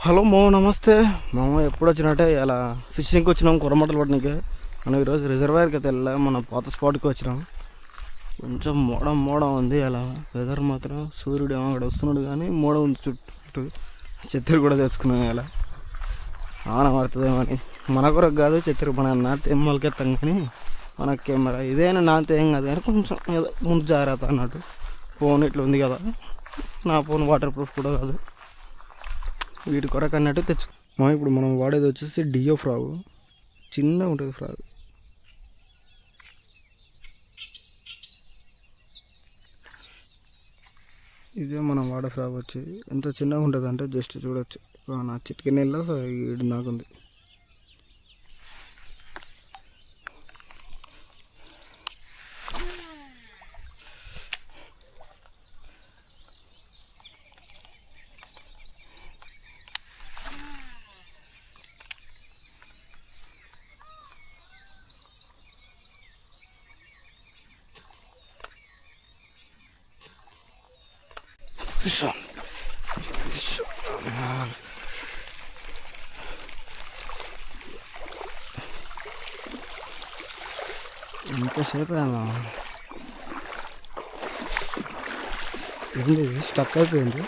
Hello మామ, నమస్తే మామ. ఎప్పుడు వచ్చినట్టే ఇలా ఫిషింగ్కి వచ్చినాం, కొరమటలు పట్టడానికి. మనం ఈరోజు రిజర్వాయర్కి అయితే వెళ్ళాం, మన పాత స్పాట్కి వచ్చినాం. కొంచెం మోడం ఉంది. అలా వెదర్ మాత్రం సూర్యుడు ఏమో అక్కడ వస్తున్నాడు, కానీ మోడం ఉంది చుట్టూ. చెత్తరు కూడా తెచ్చుకున్నాం. ఇలా ఆన పడుతుందేమో అని. మన కొరకు కాదు చెత్తరు, మన నాతే మొలకెత్తాం, కానీ మన కెమెరా ఇదేనా నాతే ఏం కాదు, కానీ కొంచెం ఏదో ముందు జాగ్రత్త అన్నట్టు. ఫోన్ ఇట్లా ఉంది కదా, నా ఫోన్ వాటర్ ప్రూఫ్ కూడా కాదు, వీటి కొరకు అన్నట్టు తెచ్చు. ఇప్పుడు మనం వాడేది వచ్చేసి డియో ఫ్రాగ్, చిన్నగా ఉంటుంది ఫ్రాగ్. ఇదే మనం వాడే ఫ్రాగ్ వచ్చి ఎంత చిన్నగా ఉంటుంది అంటే జస్ట్ చూడొచ్చు. నా చిటికి నెలలో ఈడు నాకుంది. ఎంతసేపు ఏంది స్టక్ అయిపోయింది.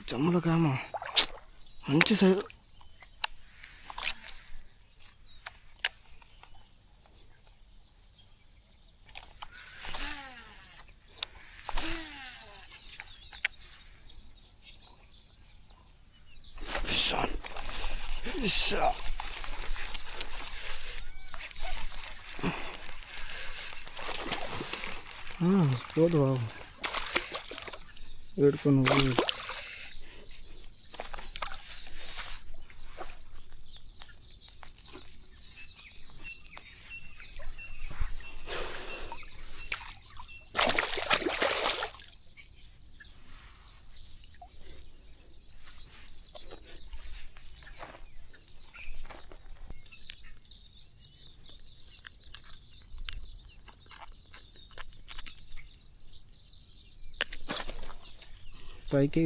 చెమ్మలకామ మంచి సైజు. పోదు బాబు, వేడుకొని పైకి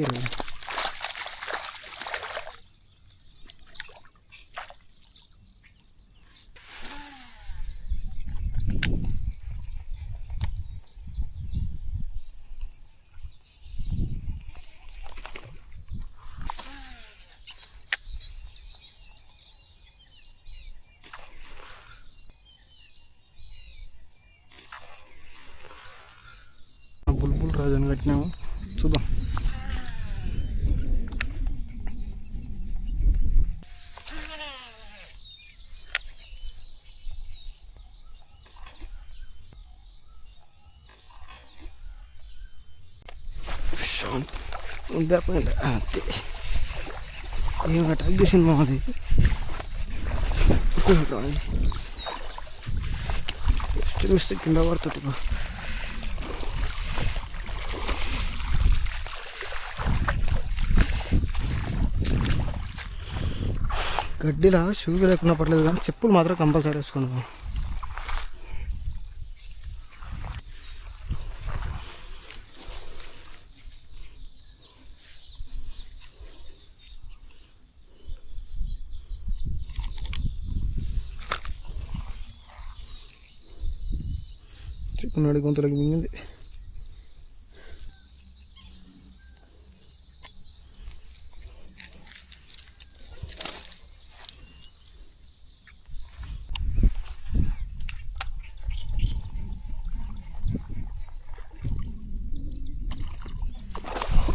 బుల్బుల్ రాజని కట్టినాము, చూద్దాం. ఉండిపోయింది అంతే. ఏం అటాక్ చేసింది మాది. చూస్తే కింద పడుతుంది. గడ్డిలా షూ లేకున్నా పర్లేదు, కానీ చెప్పులు మాత్రం కంపల్సరీ వేసుకున్నాం. చిక్కున్నాడు, గొంతులకి మింగింది.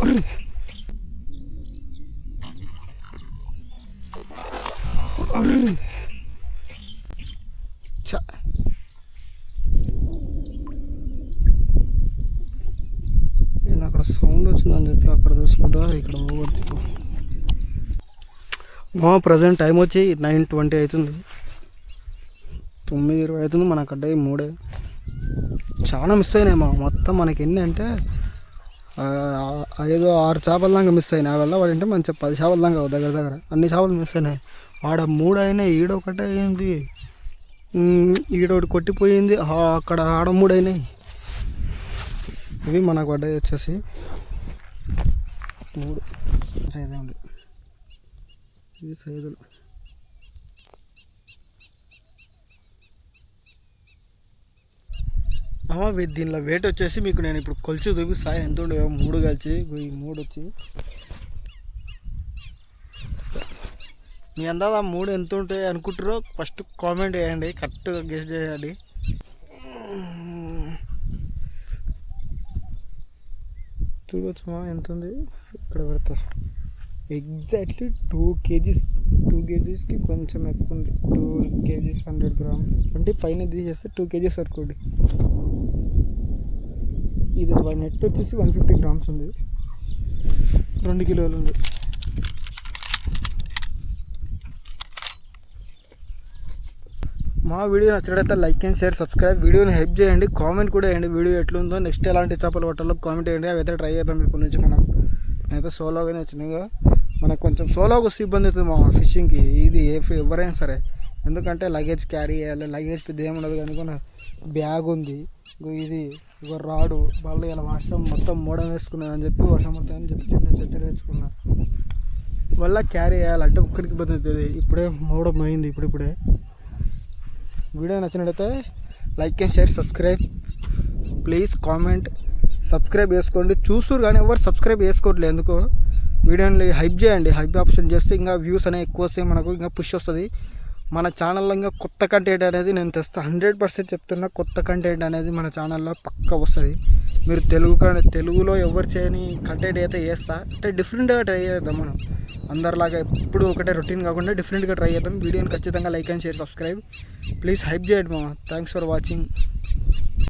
నేను అక్కడ సౌండ్ వచ్చిందని చెప్పి అక్కడ చూసుకుంటా ఇక్కడ పోగొట్టు. మా ప్రజెంట్ టైం వచ్చి 9:20 అవుతుంది, 9:20 అవుతుంది. మనకు అడ్డాయి 3. చాలా మిస్ అయినాయి మొత్తం. మనకి ఎన్ని అంటే 5-6 చేపల దాకా మిస్ అయినాయి. ఆ వల్ల వాడంటే మంచిగా 10 చేపల దాకా దగ్గర అన్ని చేపలు మిస్ అయినాయి. ఆడ 3 అయినాయి, ఈడొకటే అయింది, ఈడొకటి కొట్టిపోయింది, అక్కడ ఆడ 3 అయినాయి. ఇవి మనకు పడ్డాయి వచ్చేసి 3 సైజులు. ఇవి సైజులు. దీనిలో వెయిట్ వచ్చేసి మీకు నేను ఇప్పుడు కొలిచి చూపిస్తాను ఎంత ఉండేవో. 3 కలిసి ఈ 3 వచ్చి మీ అందాజ 3 ఎంత ఉంటాయి అనుకుంటారో ఫస్ట్ కామెంట్ చేయండి, కరెక్ట్గా గెస్ చేయండి. చూడవచ్చు ఎంత ఉంది, ఇక్కడ పెడతా. ఎగ్జాక్ట్లీ 2 kgsకి కొంచెం ఎక్కువ ఉంది. 2 kgs 100 grams అంటే పైన తీసేస్తే 2 kgs అనుకోండి. ఇది నెట్ వచ్చేసి 150 grams ఉంది, 2 కిలోలు ఉంది. మా వీడియో నచ్చినట్లయితే లైక్ అండ్ షేర్, సబ్స్క్రైబ్. వీడియోని హెల్ప్ చేయండి, కామెంట్ కూడా వేయండి వీడియో ఎట్లుందో, నెక్స్ట్ ఎలాంటి చేపలు పట్టాలో కామెంట్ చేయండి. అవి అయితే ట్రై చేద్దాం ఇప్పుడు నుంచి. నేనైతే సోలోగానే వచ్చినాగా, మనకు కొంచెం సోలోగా వస్తే ఇబ్బంది అవుతుంది మా ఫిషింగ్కి. ఇది ఎవరైనా సరే, ఎందుకంటే లగేజ్ క్యారీ చేయాలి. లగేజ్ పెద్ద ఏముండదు కానీ బ్యాగ్ ఉంది, ఇది ఇక రాడు. వాళ్ళు ఇలా వర్షం మొత్తం మోడం వేసుకున్నాను అని చెప్పి వర్షం మొత్తం అని చెప్పి చిన్న చెట్టు తెచ్చుకున్నా. వల్ల క్యారీ చేయాలంటే ఒక్కరికి ఇబ్బంది అవుతుంది. ఇప్పుడే మోడం అయింది. ఇప్పుడే వీడియో నచ్చినట్లయితే like and share, subscribe. Please comment, subscribe చేసుకోండి. చూస్తురు కానీ ఎవరు సబ్స్క్రైబ్ చేసుకోవట్లేదు ఎందుకో. వీడియోని హైప్ చేయండి, హైప్ ఆప్షన్ చేస్తే ఇంకా వ్యూస్ అనేవి ఎక్కువ వస్తాయి, మనకు ఇంకా పుష్ వస్తుంది. మన ఛానల్లో ఇంకా కొత్త కంటెంట్ అనేది నేను తెస్తా. 100% చెప్తున్నా, కొత్త కంటెంట్ అనేది మన ఛానల్లో పక్కా వస్తుంది. మీరు తెలుగులో ఎవరు చేయని కంటెంట్ అయితే చేస్తా. అంటే డిఫరెంట్గా ట్రై చేద్దాం మనం. అందరిలాగా ఎప్పుడు ఒకటే రొటీన్ కాకుండా డిఫరెంట్గా ట్రై చేద్దాం. వీడియోని ఖచ్చితంగా like and share, subscribe. Please hype చేయండి మామ. Thanks for watching.